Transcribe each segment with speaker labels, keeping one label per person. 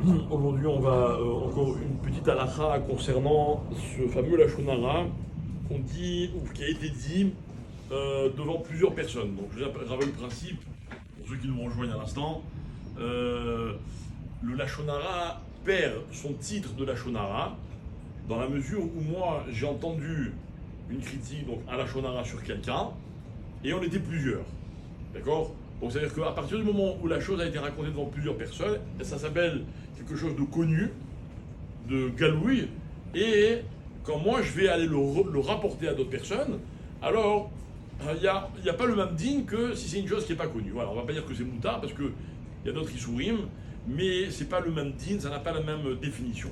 Speaker 1: Aujourd'hui, on va encore une petite halakha concernant ce fameux lachon hara qu'on dit ou qui a été dit devant plusieurs personnes. Donc, je rappelle le principe pour ceux qui nous rejoignent à l'instant. Le lachon hara perd son titre de lachon hara dans la mesure où moi j'ai entendu une critique, donc un lachon hara sur quelqu'un, et on était plusieurs. D'accord? Donc c'est-à-dire qu'à partir du moment où la chose a été racontée devant plusieurs personnes, ça s'appelle quelque chose de connu, de galouille, et quand moi je vais aller le rapporter à d'autres personnes, alors il n'y a pas le même digne que si c'est une chose qui n'est pas connue. Voilà, on ne va pas dire que c'est moutard parce qu'il y a d'autres qui souriment, mais c'est pas le même digne, ça n'a pas la même définition.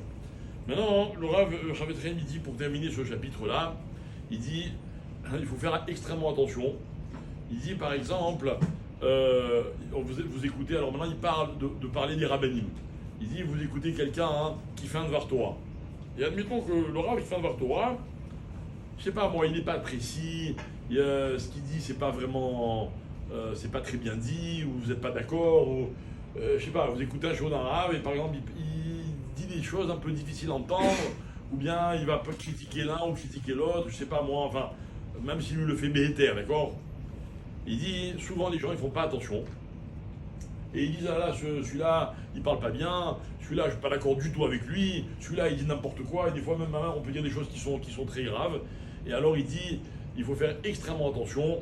Speaker 1: Maintenant, le Rav Chavetrem, il dit, pour terminer ce chapitre-là, il dit il faut faire extrêmement attention. Il dit par exemple, vous écoutez, alors maintenant il parle de parler des rabbinim. Il dit vous écoutez quelqu'un qui fait un Dvar Torah. Et admettons que le Rav qui fait un Dvar Torah, je sais pas moi, il n'est pas précis, ce qu'il dit c'est pas vraiment, c'est pas très bien dit, ou vous n'êtes pas d'accord, ou je sais pas, vous écoutez un Shon Arabe et par exemple il dit des choses un peu difficiles à entendre, ou bien il va pas critiquer l'un ou critiquer l'autre, je sais pas moi, enfin, même s'il lui le fait béhéter, d'accord. Il dit, souvent les gens ils font pas attention. Et ils disent, ah là, celui-là, il parle pas bien, celui-là, je suis pas d'accord du tout avec lui, celui-là, il dit n'importe quoi, et des fois même on peut dire des choses qui sont très graves. Et alors il dit, il faut faire extrêmement attention,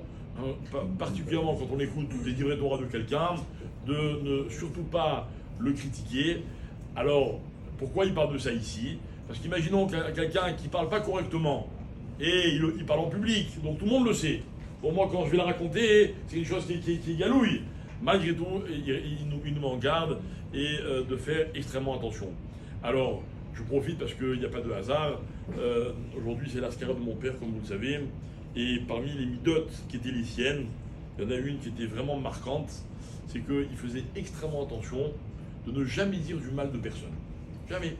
Speaker 1: particulièrement quand on écoute des livrets Torah de quelqu'un, de ne surtout pas le critiquer. Alors, pourquoi il parle de ça ici? Parce qu'imaginons quelqu'un qui parle pas correctement, et il parle en public, donc tout le monde le sait. Pour moi, quand je vais la raconter, c'est une chose qui est galouille. Malgré tout, il nous met en garde et de faire extrêmement attention. Alors, je profite parce qu'il n'y a pas de hasard. Aujourd'hui, c'est l'ascara de mon père, comme vous le savez. Et parmi les midotes qui étaient les siennes, il y en a une qui était vraiment marquante. C'est qu'il faisait extrêmement attention de ne jamais dire du mal de personne. Jamais.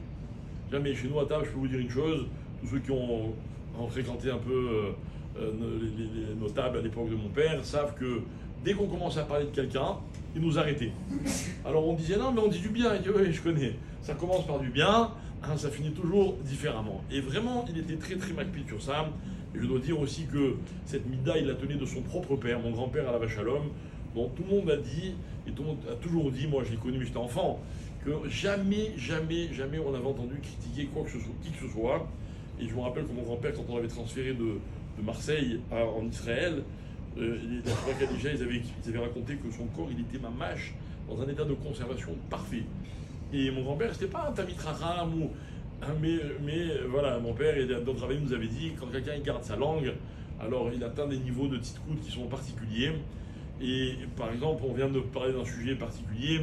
Speaker 1: Jamais. Chez nous, à table, je peux vous dire une chose. Tous ceux qui ont fréquenté un peu les notables à l'époque de mon père savent que dès qu'on commençait à parler de quelqu'un, ils nous arrêtaient. Alors on disait non mais on dit du bien, il dit oui je connais, ça commence par du bien, ça finit toujours différemment. Et vraiment il était très très macpide sur ça. Et je dois dire aussi que cette mida il la tenait de son propre père, mon grand-père à la vache à l'homme, dont tout le monde a dit, et tout le monde a toujours dit, moi je l'ai connu mais j'étais enfant, que jamais on avait entendu critiquer qui que ce soit. Et je me rappelle que mon grand-père, quand on l'avait transféré de Marseille en Israël, les Torah Kadisha, ils avaient raconté que son corps, il était mamash, dans un état de conservation parfait. Et mon grand-père, c'était pas un Tamid Raham, mais voilà, mon père et d'autres rabbins nous avaient dit, quand quelqu'un garde sa langue, alors il atteint des niveaux de tzidkout qui sont particuliers. Et par exemple, on vient de parler d'un sujet particulier,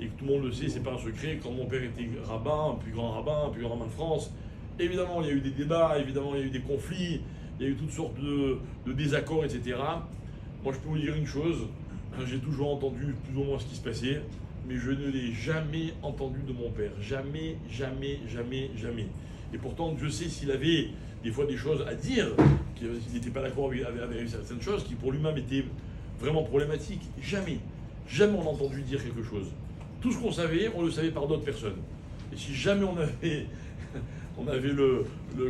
Speaker 1: et que tout le monde le sait, c'est pas un secret, quand mon père était rabbin, un plus grand rabbin de France, évidemment il y a eu des débats, évidemment il y a eu des conflits, il y a eu toutes sortes de désaccords, etc. Moi, je peux vous dire une chose, j'ai toujours entendu plus ou moins ce qui se passait, mais je ne l'ai jamais entendu de mon père. Jamais. Et pourtant, Dieu sait s'il avait des fois des choses à dire, qu'il n'était pas d'accord avec certaines choses, qui pour lui-même étaient vraiment problématiques. Jamais on a entendu dire quelque chose. Tout ce qu'on savait, on le savait par d'autres personnes. Et si jamais on avait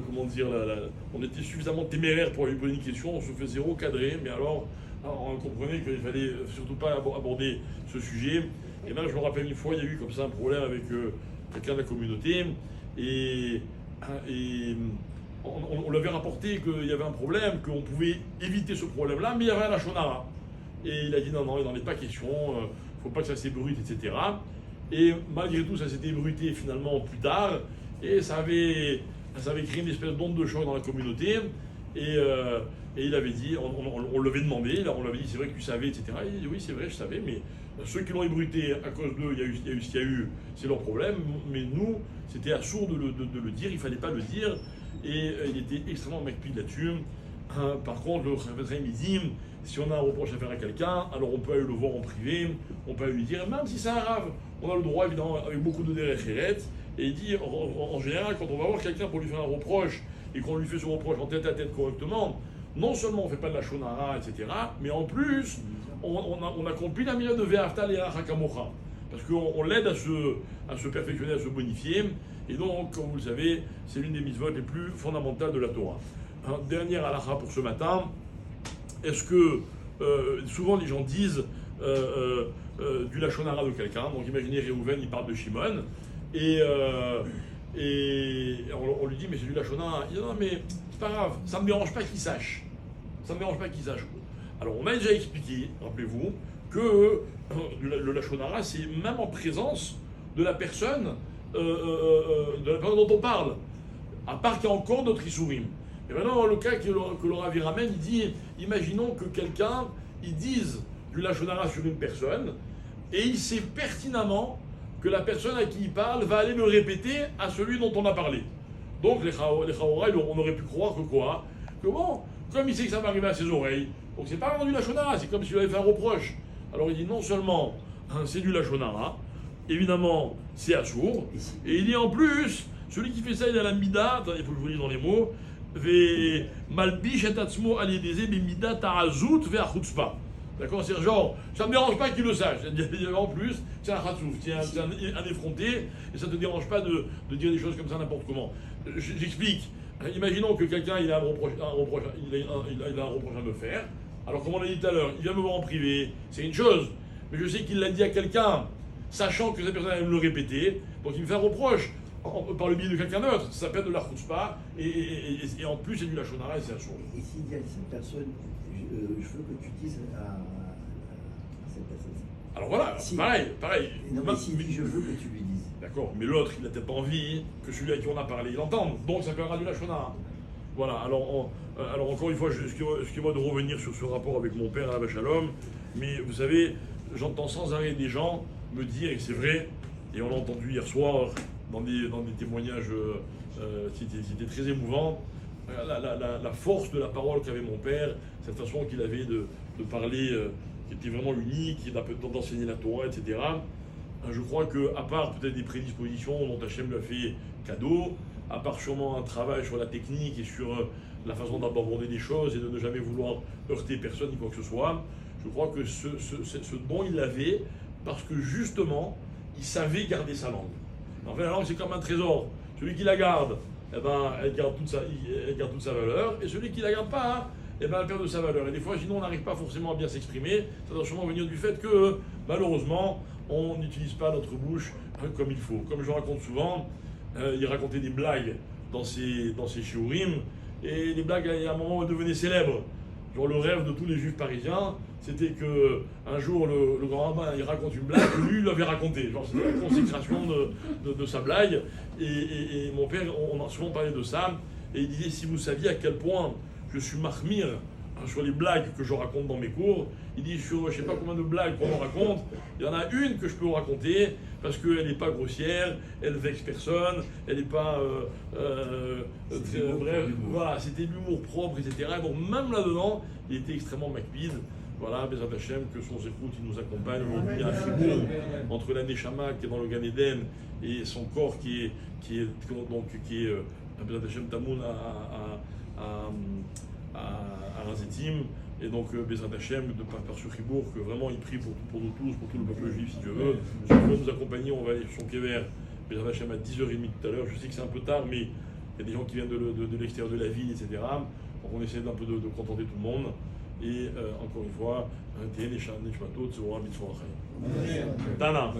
Speaker 1: comment dire, on était suffisamment téméraire pour lui poser une question, on se faisait recadrer, mais alors on comprenait qu'il fallait surtout pas aborder ce sujet. Et là, je me rappelle une fois, il y a eu comme ça un problème avec quelqu'un de la communauté, et on lui avait rapporté qu'il y avait un problème, qu'on pouvait éviter ce problème-là, mais il y avait un lachon hara. Et il a dit non, il n'en est pas question, faut pas que ça s'ébrute, etc. Et malgré tout, ça s'était ébruité finalement plus tard. Et ça avait créé une espèce d'onde de choc dans la communauté. Et il avait dit, on l'avait demandé, on l'avait dit, c'est vrai que tu savais, etc. Il dit, oui, c'est vrai, je savais, mais ceux qui l'ont ébruité à cause d'eux, il y a eu ce qu'il y a eu, c'est leur problème. Mais nous, c'était assourd de le dire, il ne fallait pas le dire. Et il était extrêmement macpide là-dessus. Par contre, le Chavetrem, il dit, si on a un reproche à faire à quelqu'un, alors on peut aller le voir en privé, on peut aller lui dire, même si c'est un rave, on a le droit, évidemment, avec beaucoup de derecheret. Et il dit, en général, quand on va voir quelqu'un pour lui faire un reproche, et qu'on lui fait ce reproche en tête à tête correctement, non seulement on ne fait pas de la shonara, etc., mais en plus, on accomplit la mitzvah de Ve'afta le'arecha kamocha. parce qu'on l'aide à se perfectionner, à se bonifier. Et donc, comme vous le savez, c'est l'une des mitzvot les plus fondamentales de la Torah. Dernière halakha pour ce matin. Est-ce que souvent les gens disent du lachon hara de quelqu'un. Donc imaginez Réhouven, il parle de Shimon. Et on lui dit, mais c'est du lachon hara. Il dit, non, mais c'est pas grave, ça ne me dérange pas qu'il sache. Ça ne me dérange pas qu'il sache. Alors on a déjà expliqué, rappelez-vous, que le lachon hara, c'est même en présence de la personne dont on parle. À part qu'il y a encore d'autres Issourim. Et maintenant, le cas que le Rav ramène, il dit, imaginons que quelqu'un, il dise du lachon hara sur une personne, et il sait pertinemment que la personne à qui il parle va aller le répéter à celui dont on a parlé. Donc les Chaora, on aurait pu croire que quoi? Que bon, comme il sait que ça va arriver à ses oreilles, donc c'est pas vraiment du lachon hara, c'est comme s'il avait fait un reproche. Alors il dit non seulement c'est du lachon hara, évidemment c'est assourd, et il dit en plus, celui qui fait ça il a la mida, il faut que je vous lise dans les mots, malbish et atzmo aliedeze bemida ta'azout ve'a chutzpah. D'accord, c'est genre, ça ne me dérange pas qu'il le sache. En plus, c'est un khatsouf, c'est un effronté, et ça ne te dérange pas de dire des choses comme ça n'importe comment. J'explique. Imaginons que quelqu'un il a un reproche à me faire. Alors, comme on l'a dit tout à l'heure, il vient me voir en privé, c'est une chose. Mais je sais qu'il l'a dit à quelqu'un, sachant que cette personne va me le répéter, donc il me fait un reproche par le biais de quelqu'un d'autre. Ça s'appelle de la chutzpah, et en plus c'est du lachon hara et c'est un sourd.
Speaker 2: Et s'il dit à cette personne, je veux que tu dises à cette personne.
Speaker 1: Alors voilà, si, pareil.
Speaker 2: Non, mais s'il dit je veux que tu lui dises.
Speaker 1: D'accord, mais l'autre, il n'a peut-être pas envie que celui à qui on a parlé, il entende. Donc ça s'appellera du lachon hara. Voilà, alors encore une fois, excusez-moi de revenir sur ce rapport avec mon père, Alav Shalom, mais vous savez, j'entends sans arrêt des gens me dire, et c'est vrai, et on l'a entendu hier soir dans des témoignages, c'était très émouvant, la force de la parole qu'avait mon père, cette façon qu'il avait de parler, qui était vraiment unique, d'enseigner la Torah, etc. Je crois qu'à part peut-être des prédispositions dont Hachem lui a fait cadeau, à part sûrement un travail sur la technique et sur la façon d'aborder des choses et de ne jamais vouloir heurter personne ni quoi que ce soit, je crois que ce don il l'avait parce que justement, il savait garder sa langue. En fait, la langue c'est comme un trésor. Celui qui la garde, eh ben, elle garde toute sa valeur, et celui qui la garde pas, eh ben, elle perd de sa valeur. Et des fois, sinon, on n'arrive pas forcément à bien s'exprimer. Ça doit sûrement venir du fait que, malheureusement, on n'utilise pas notre bouche comme il faut. Comme je raconte souvent, il racontait des blagues dans ses shiurim, et les blagues, à un moment, devenaient célèbres. Genre, le rêve de tous les juifs parisiens, c'était que un jour, le grand rabbin, il raconte une blague que lui, il l'avait racontée. Genre, c'était la consécration de sa blague. Et mon père, on a souvent parlé de ça, et il disait, si vous saviez à quel point je suis mahmir sur les blagues que je raconte dans mes cours, il dit sur je ne sais pas combien de blagues qu'on raconte, il y en a une que je peux vous raconter parce qu'elle n'est pas grossière, elle vexe personne, elle n'est pas bref, voilà, c'était de l'humour propre, etc. Bon, même là-dedans, il était extrêmement macbide. Voilà, Bezrat Hashem, que son écoute, il nous accompagne aujourd'hui à Fribourg, entre la Neshama qui est dans le Gan Eden et son corps qui est Bezrat Hashem Tamoun à Razetim, et donc Bezrat Hashem par ce Fribourg, que vraiment il prie pour nous tous, pour tout le peuple juif si Dieu veut. Ceux qui vont nous accompagner, on va aller sur son kéver, Bezrat Hashem à 10h30 tout à l'heure. Je sais que c'est un peu tard, mais il y a des gens qui viennent de l'extérieur de la ville, etc. Donc on essaie d'un peu de contenter tout le monde. Et encore une fois, Tana.